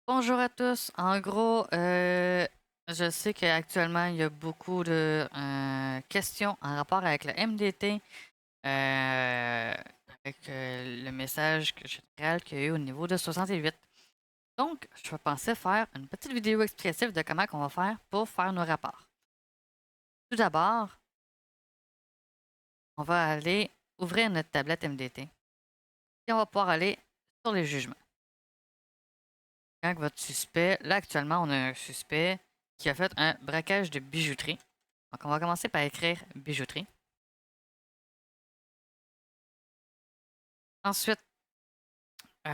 Bonjour à tous. En gros, je sais qu'actuellement, il y a beaucoup de questions en rapport avec le MDT, avec le message général qu'il y a eu au niveau de 68. Donc, je pensais faire une petite vidéo explicative de comment on va faire pour faire nos rapports. Tout d'abord, on va aller ouvrir notre tablette MDT et on va pouvoir aller sur les jugements. Quand votre suspect, là actuellement, on a un suspect qui a fait un braquage de bijouterie. Donc, on va commencer par écrire bijouterie. Ensuite, il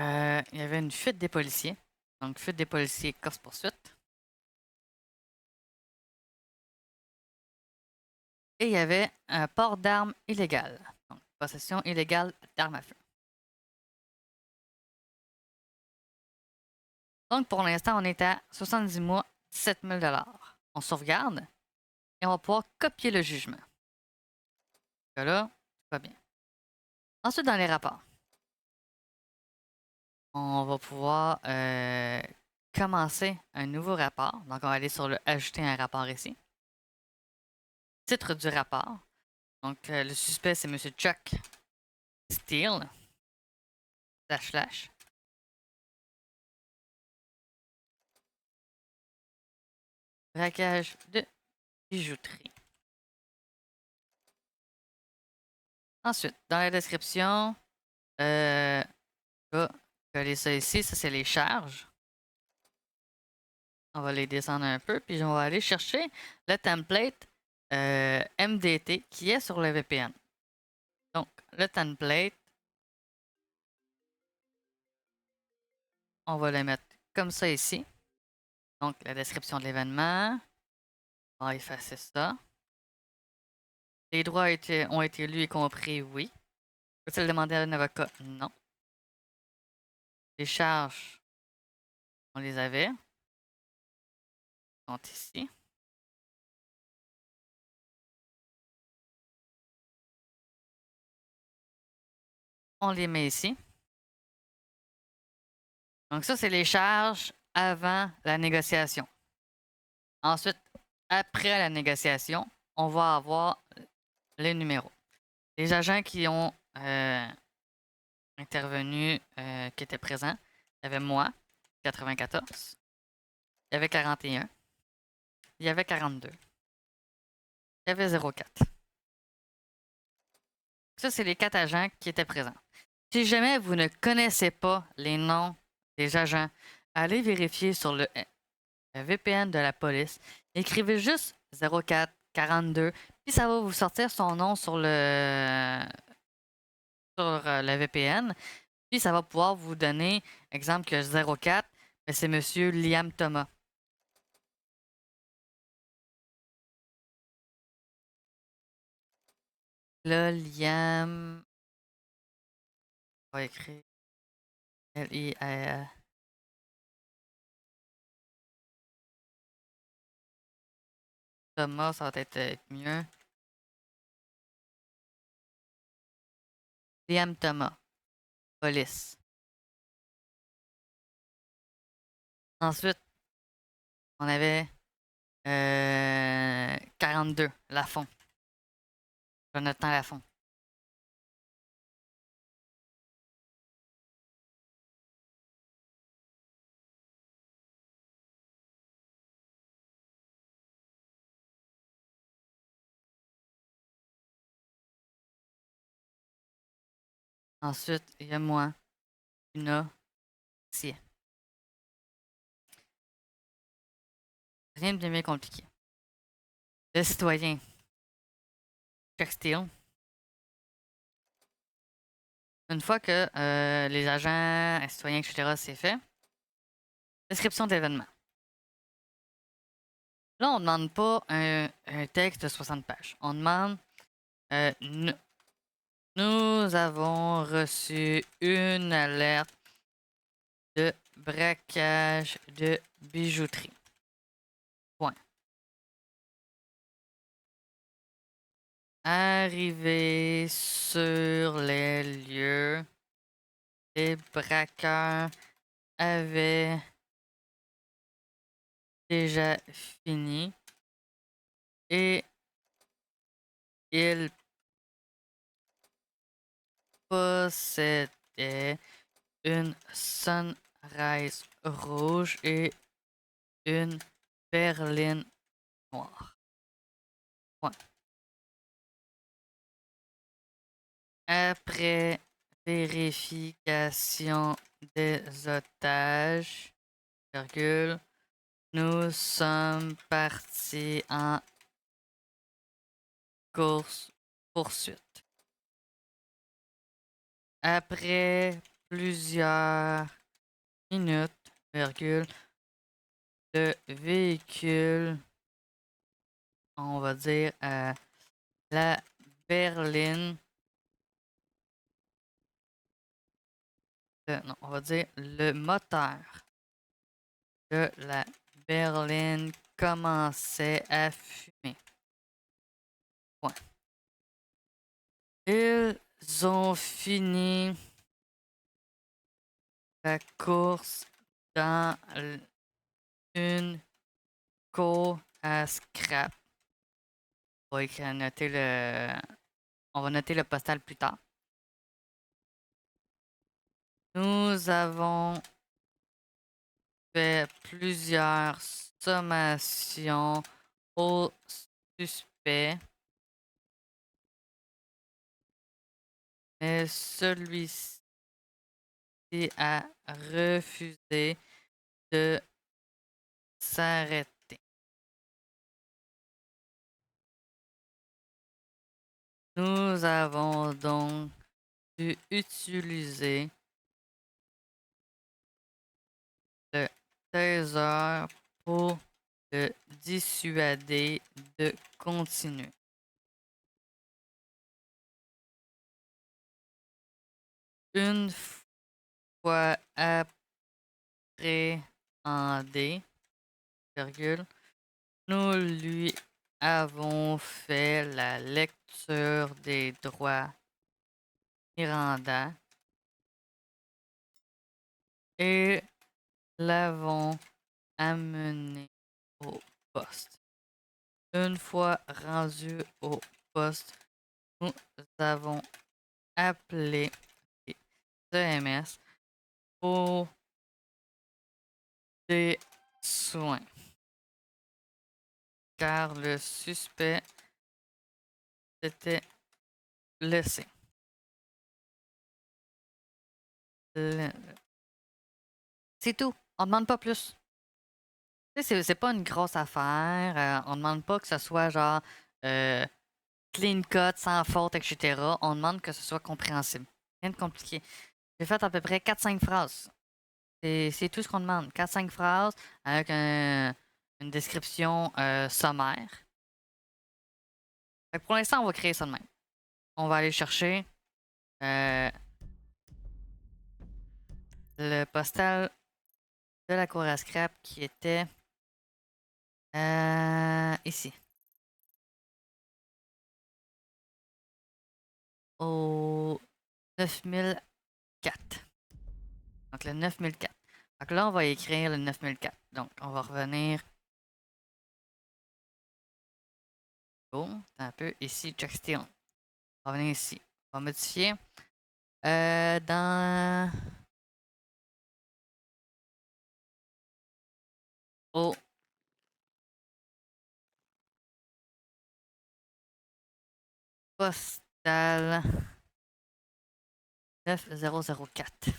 y avait une fuite des policiers. Donc, fuite des policiers, course-poursuite. Et il y avait un port d'armes illégal. Donc, possession illégale d'armes à feu. Donc, pour l'instant, on est à 70 mois, 17 000 $. On sauvegarde et on va pouvoir copier le jugement. Là, tout va bien. Ensuite, dans les rapports, on va pouvoir commencer un nouveau rapport. Donc, on va aller sur le ajouter un rapport ici. Titre du rapport. Donc, le suspect, c'est Monsieur Chuck Steele. Slash. Braquage de bijouterie. Ensuite, dans la description, je vais coller ça ici. Ça, c'est les charges. On va les descendre un peu, puis on va aller chercher le template MDT qui est sur le VPN. Donc, le template, on va le mettre comme ça ici. Donc, la description de l'événement. On va effacer ça. Les droits ont été lus et compris, oui. Peut-il demander à un avocat? Non. Les charges, on les avait. Sont ici. On les met ici. Donc ça, c'est les charges avant la négociation. Ensuite, après la négociation, on va avoir les numéros. Les agents qui ont intervenu, qui étaient présents, il y avait moi, 94. Il y avait 41. Il y avait 42. Il y avait 04. Ça, c'est les 4 agents qui étaient présents. Si jamais vous ne connaissez pas les noms des agents, allez vérifier sur le VPN de la police. Écrivez juste 04 42, puis ça va vous sortir son nom sur le VPN. Puis ça va pouvoir vous donner, exemple que 04, mais c'est Monsieur Liam Thomas. Là, Liam, on va écrire L-I-A. Thomas, ça va être mieux. Liam Thomas, police. Ensuite, on avait 42, Lafont. Jonathan Lafont. Ensuite, il y a moi, Una, Si. Rien de bien compliqué. Le citoyen, Chuck Steele. Une fois que les agents, citoyens, etc., c'est fait, description d'événement. Là, on ne demande pas un texte de 60 pages. On demande nous avons reçu une alerte de braquage de bijouterie. Point. Arrivé sur les lieux, les braqueurs avaient déjà fini et il possédait une Sunrise rouge et une berline noire. Point. Après vérification des otages, virgule, nous sommes partis en course-poursuite. Après plusieurs minutes, virgule, le véhicule, on va dire la berline, non, on va dire le moteur de la berline commençait à fumer. Point. Ils ont fini la course dans une cour à scrap. On va noter le postal plus tard. Nous avons fait plusieurs sommations au suspect, mais celui-ci a refusé de s'arrêter. Nous avons donc dû utiliser le taser pour le dissuader de continuer. Une fois appréhendé, virgule, nous lui avons fait la lecture des droits Miranda et l'avons amené au poste. Une fois rendu au poste, nous avons appelé les EMS pour des soins, car le suspect s'était blessé. C'est tout. On demande pas plus. Tu sais, c'est pas une grosse affaire. On demande pas que ce soit genre euh, clean cut, sans faute, etc. On demande que ce soit compréhensible. Rien de compliqué. J'ai fait à peu près 4-5 phrases. C'est tout ce qu'on demande. 4-5 phrases avec une description sommaire. Fait que pour l'instant, on va créer ça de même. On va aller chercher le postal de la cour à scrap qui était ici. Au 9004. Donc le 9004. Donc là, on va écrire le 9004. Donc on va revenir. Oh, un peu ici, Jack Steel. On va revenir ici. On va modifier. Dans. Au postal 9004. Fait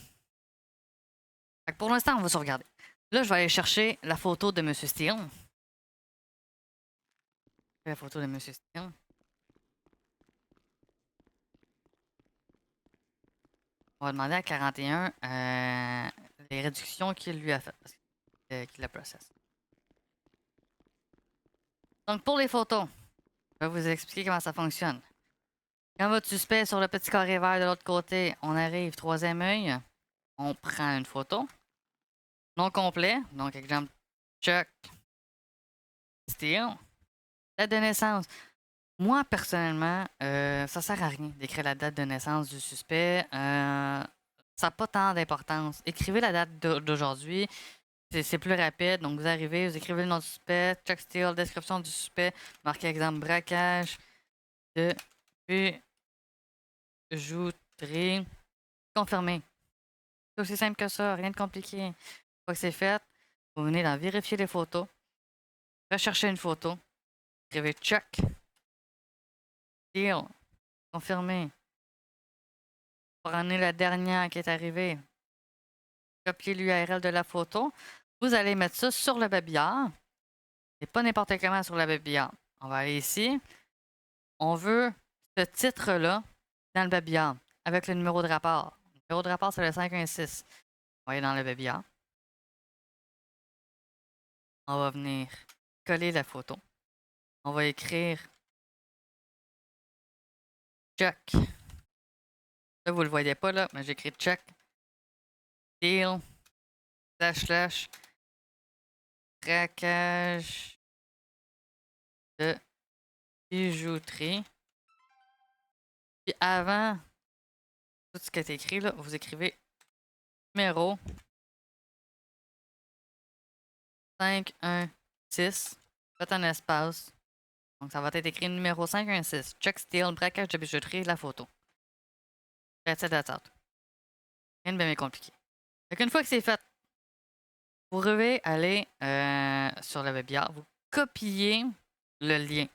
que pour l'instant, on va se regarder. Là, je vais aller chercher la photo de Monsieur Steele. La photo de Monsieur Steele. On va demander à 41 les réductions qu'il lui a faites. Parce qu'il la processe. Donc, pour les photos, je vais vous expliquer comment ça fonctionne. Quand votre suspect sur le petit carré vert de l'autre côté, on arrive troisième œil, on prend une photo. Non complet, donc exemple Chuck Steele. Date de naissance. Moi, personnellement, ça sert à rien d'écrire la date de naissance du suspect. Ça n'a pas tant d'importance. Écrivez la date d'aujourd'hui, c'est plus rapide. Donc, vous arrivez, vous écrivez le nom du suspect, check steal, description du suspect, marquez exemple braquage de bijouterie. Confirmé. C'est aussi simple que ça, rien de compliqué. Une fois que c'est fait, vous venez d'en vérifier les photos, rechercher une photo, écrivez check, steal, confirmé. Prenez la dernière qui est arrivée, copiez l'URL de la photo. Vous allez mettre ça sur le babillard. Et pas n'importe comment sur le babillard. On va aller ici. On veut ce titre-là dans le babillard avec le numéro de rapport. Le numéro de rapport, c'est le 516. On va aller dans le babillard. On va venir coller la photo. On va écrire check. Là, vous le voyez pas là, mais j'écris check. Deal. Slash. Traquage de bijouterie. Puis avant tout ce qui est écrit là, vous écrivez numéro 516. Faites un espace. Donc ça va être écrit numéro 516. Check steal, braquage de bijouterie, la photo. That's it. Rien de bien compliqué. Fait qu'une fois que c'est fait, vous devez aller sur le babillard, vous copiez le lien. Une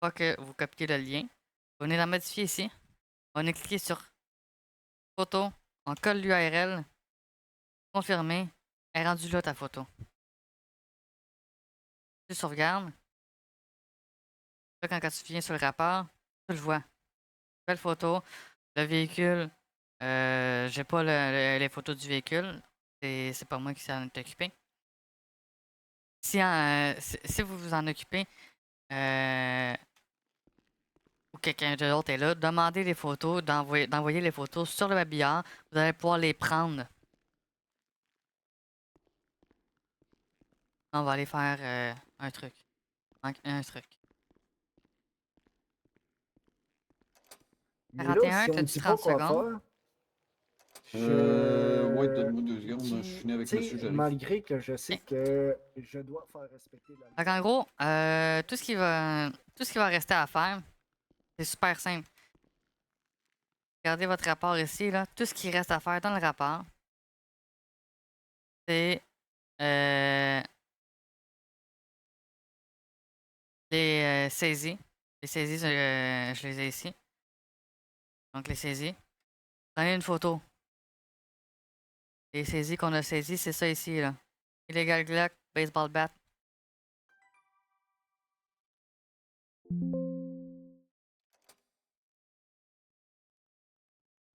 fois que vous copiez le lien, vous venez la modifier ici. On va cliquer sur photo, on colle l'URL, confirmer, est rendu là ta photo. Tu sauvegardes. Là, quand tu viens sur le rapport, tu le vois. Belle photo. Le véhicule, j'ai pas les photos du véhicule. C'est pas moi qui s'en est occupé. Si vous vous en occupez, ou quelqu'un d'autre est là, demandez les photos, d'envoyer les photos sur le babillard. Vous allez pouvoir les prendre. On va aller faire un truc. Un truc. Mais là, 41, si on ne t'as-tu sait pas 30 quoi secondes? faire, Ouais, donne-moi 2 secondes. Je puis, finis avec tu monsieur, sais, j'arrive. malgré que je sais que je dois faire respecter la Fait loi. qu'en gros, tout ce qui va rester à faire, c'est super simple. Regardez votre rapport ici, là. Tout ce qui reste à faire dans le rapport, c'est les saisies. Les saisies, je les ai ici. Donc, les saisies. Prenez une photo. Les saisies qu'on a saisies, c'est ça ici, là. Illegal Glock, baseball bat.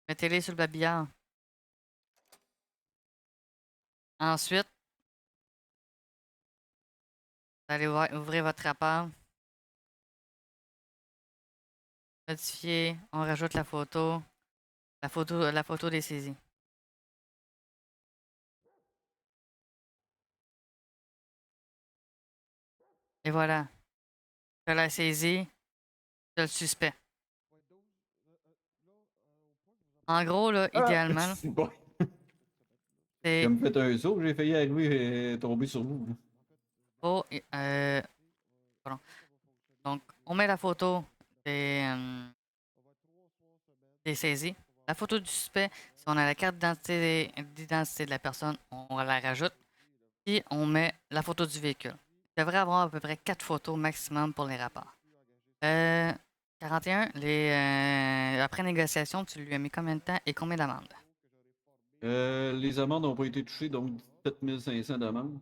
Mettez-les sur le babillard. Ensuite, vous allez ouvrir votre rapport. Modifier. On rajoute la photo. La photo des saisies. Et voilà. Je la saisie de le suspect. En gros, là, Ah! idéalement, C'est bon. c'est Comme fait un saut, j'ai failli arriver et tomber sur vous. faut. Pardon. Donc, on met la photo des saisies. La photo du suspect, si on a la carte d'identité de la personne, on la rajoute. Puis, on met la photo du véhicule. Il devrait avoir à peu près 4 photos maximum pour les rapports. 41, après négociation, tu lui as mis combien de temps et combien d'amendes? Les amendes n'ont pas été touchées, donc 17 500 d'amende.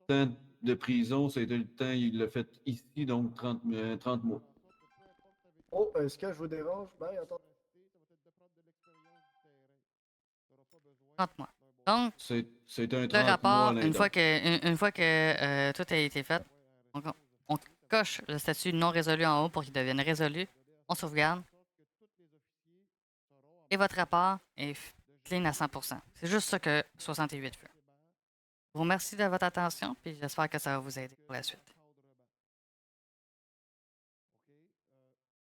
Temps de prison, ça a été le temps, il l'a fait ici, donc 30 mois. Oh, est-ce que je vous dérange? Ben, attends. 30 mois. Donc, C'est un le 30 mois à rapport, une l'interne. fois que tout a été fait, on coche le statut non résolu en haut pour qu'il devienne résolu. On sauvegarde. Et votre rapport est clean à 100%. C'est juste ça que 68 fait. Je vous remercie de votre attention, puis j'espère que ça va vous aider pour la suite.